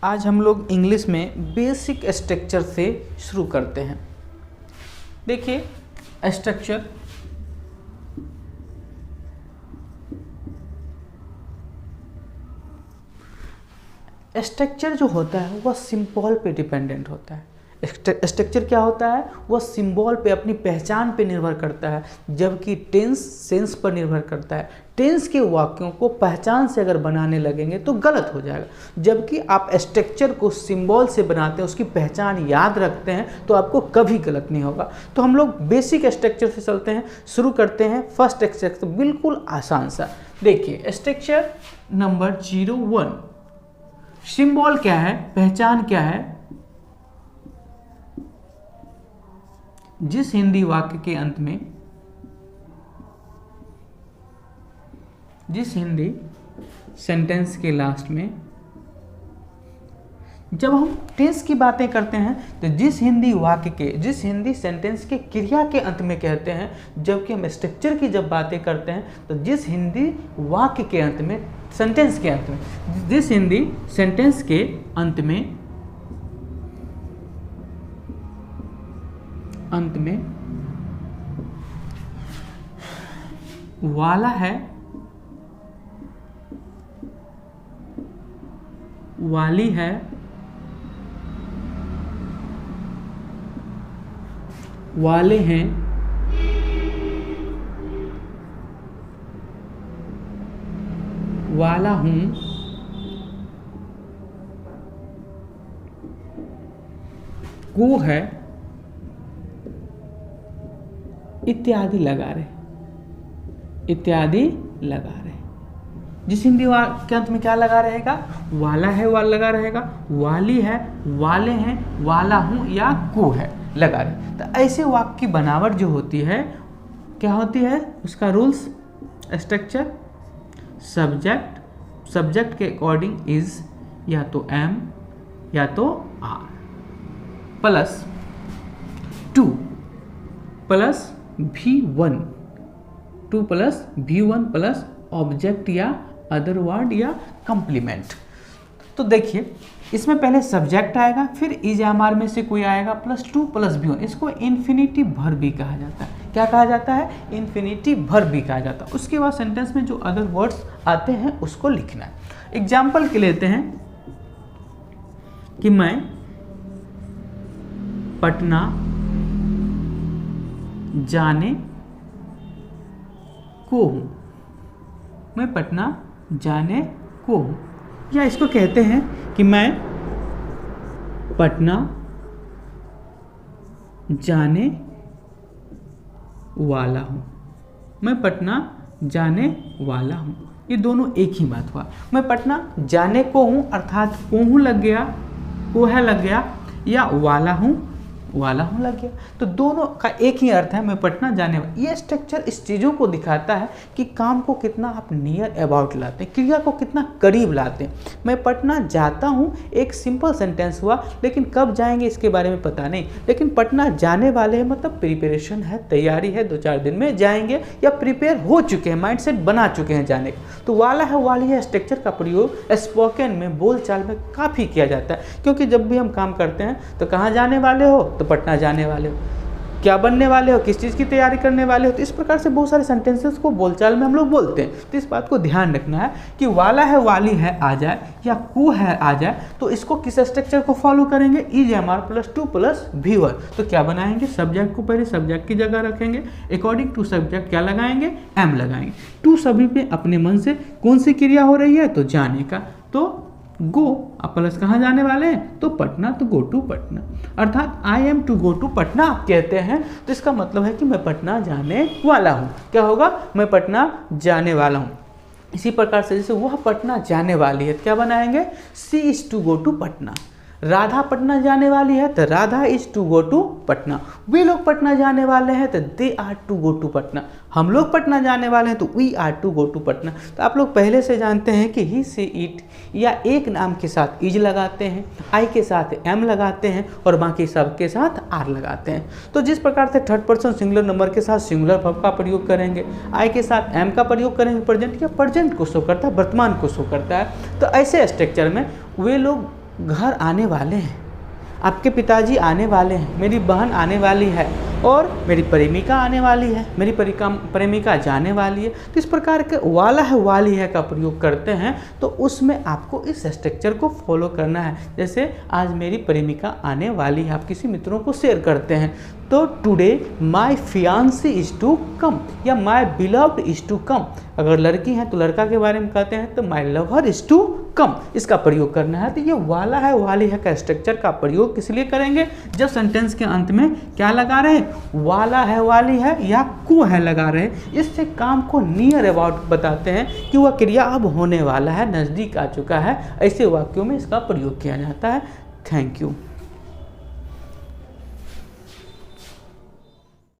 आज हम लोग इंग्लिश में बेसिक स्ट्रक्चर से शुरू करते हैं। देखिए स्ट्रक्चर स्ट्रक्चर जो होता है वह सिंबल पे डिपेंडेंट होता है। स्ट्रक्चर क्या होता है, वह सिंबल पे, अपनी पहचान पे निर्भर करता है, जबकि टेंस सेंस पर निर्भर करता है। टेंस के वाक्यों को पहचान से अगर बनाने लगेंगे तो गलत हो जाएगा, जबकि आप स्ट्रक्चर को सिंबल से बनाते हैं, उसकी पहचान याद रखते हैं तो आपको कभी गलत नहीं होगा। तो हम लोग बेसिक स्ट्रक्चर से चलते हैं, शुरू करते हैं। फर्स्ट स्ट्रक्चर बिल्कुल आसान सा। देखिए स्ट्रक्चर नंबर 01, सिंबल क्या है, पहचान क्या है। जिस हिंदी वाक्य के अंत में, जिस हिंदी सेंटेंस के लास्ट में, जब हम टेंस की बातें करते हैं तो जिस हिंदी वाक्य के, जिस हिंदी सेंटेंस के क्रिया के अंत में कहते हैं, जबकि हम स्ट्रक्चर की जब बातें करते हैं तो जिस हिंदी वाक्य के अंत में, सेंटेंस के अंत में, जिस हिंदी सेंटेंस के अंत में वाला है, वाली है, वाले हैं, वाला हूं, को है, इत्यादि लगा रहे, इत्यादि लगा रहे। जिस हिंदी वाक्य के अंत में क्या लगा रहेगा, वाला है, वाला लगा रहेगा, वाली है, वाले हैं, वाला हूं या को है लगा रहे। तो ऐसे वाक्य की बनावट जो होती है क्या होती है, उसका रूल्स, स्ट्रक्चर सब्जेक्ट के अकॉर्डिंग इज या तो एम या तो are plus 2 plus V1, 2 plus V1 plus object या अदर वर्ड या कंप्लीमेंट। तो देखिए इसमें पहले सब्जेक्ट आएगा, फिर इज एम आर में से कोई आएगा, प्लस 2 प्लस V1। इसको इन्फिनिटी वर्ब भी कहा जाता है। क्या कहा जाता है, इन्फिनिटी वर्ब भी कहा जाता है। उसके बाद सेंटेंस में जो अदर वर्ड्स आते हैं उसको लिखना है। एग्जाम्पल के लेते हैं कि मैं पटना जाने को हूँ, मैं पटना जाने को हूँ। या इसको कहते हैं कि मैं पटना जाने वाला हूँ, मैं पटना जाने वाला हूँ। ये दोनों एक ही बात हुआ। मैं पटना जाने को हूँ अर्थात को हूँ लग गया, को है लग गया, या वाला हूँ लग गया। तो दोनों का एक ही अर्थ है, मैं पटना जाने वाला। ये स्ट्रक्चर इस चीज़ों को दिखाता है कि काम को कितना आप नियर अबाउट लाते हैं, क्रिया को कितना करीब लाते हैं। मैं पटना जाता हूँ एक सिंपल सेंटेंस हुआ, लेकिन कब जाएंगे इसके बारे में पता नहीं। लेकिन पटना जाने वाले हैं मतलब प्रिपरेशन है, तैयारी है, 2-4 दिन में जाएंगे या प्रिपेयर हो चुके हैं, माइंडसेट बना चुके हैं जाने का। तो वाला है, वाली है स्ट्रक्चर का प्रयोग स्पोकन में, बोलचाल में काफ़ी किया जाता है। क्योंकि जब भी हम काम करते हैं तो कहाँ जाने वाले हो, तो पटना जाने वाले हो, क्या बनने वाले हो, किस चीज़ की तैयारी करने वाले हो। तो इस प्रकार से बहुत सारे सेंटेंसेस को बोलचाल में हम लोग बोलते हैं। तो इस बात को ध्यान रखना है कि वाला है, वाली है आ जाए या को है आ जाए तो इसको किस स्ट्रक्चर को फॉलो करेंगे, is am are plus 2 plus V1। तो क्या बनाएंगे, सब्जेक्ट को पहले सब्जेक्ट की जगह रखेंगे, अकॉर्डिंग टू सब्जेक्ट क्या लगाएंगे, एम लगाएंगे। टू सभी पे अपने मन से कौन सी क्रिया हो रही है, तो जाने का, तो गो, आप प्लस कहाँ जाने वाले हैं, तो पटना, तो गो टू पटना। अर्थात I am to go to Patna आप कहते हैं तो इसका मतलब है कि मैं पटना जाने वाला हूँ। क्या होगा, मैं पटना जाने वाला हूँ। इसी प्रकार से जैसे वह पटना जाने वाली है, क्या बनाएंगे, she is to go to Patna. Radha Patna जाने वाली है तो Radha is to go to Patna. वे लोग पटना जाने वाले हैं तो they are to go to Patna. हम लोग पटना जाने वाले हैं तो we are to go to Patna. तो आप लोग पहले से जानते हैं कि ही से इट या एक नाम के साथ इज लगाते हैं, आई के साथ एम लगाते हैं और बाकी सब के साथ आर लगाते हैं। तो जिस प्रकार से थर्ड पर्सन सिंगुलर नंबर के साथ सिंगुलर वर्ब का प्रयोग करेंगे, आई के साथ एम का प्रयोग करेंगे प्रेजेंट, या प्रेजेंट को शो करता है, वर्तमान को शो करता है। तो ऐसे स्ट्रक्चर में वे लोग घर आने वाले हैं, आपके पिताजी आने वाले हैं, मेरी बहन आने वाली है और मेरी प्रेमिका आने वाली है, मेरी प्रेमिका जाने वाली है। तो इस प्रकार के वाला है वाली है का प्रयोग करते हैं तो उसमें आपको इस स्ट्रक्चर को फॉलो करना है। जैसे आज मेरी प्रेमिका आने वाली है, आप किसी मित्रों को शेयर करते हैं तो today my fiancee is to come या my beloved is to come. अगर लड़की है तो लड़का के बारे में कहते हैं तो my lover is to come, इसका प्रयोग करना है। तो ये वाला है वाली है का स्ट्रक्चर का प्रयोग किस लिए करेंगे, जब सेंटेंस के अंत में क्या लगा रहे हैं, वाला है वाली है या को है लगा रहे हैं। इससे काम को नियर अबाउट बताते हैं कि वह क्रिया अब होने वाला है, नज़दीक आ चुका है। ऐसे वाक्यों में इसका प्रयोग किया जाता है। Thank you.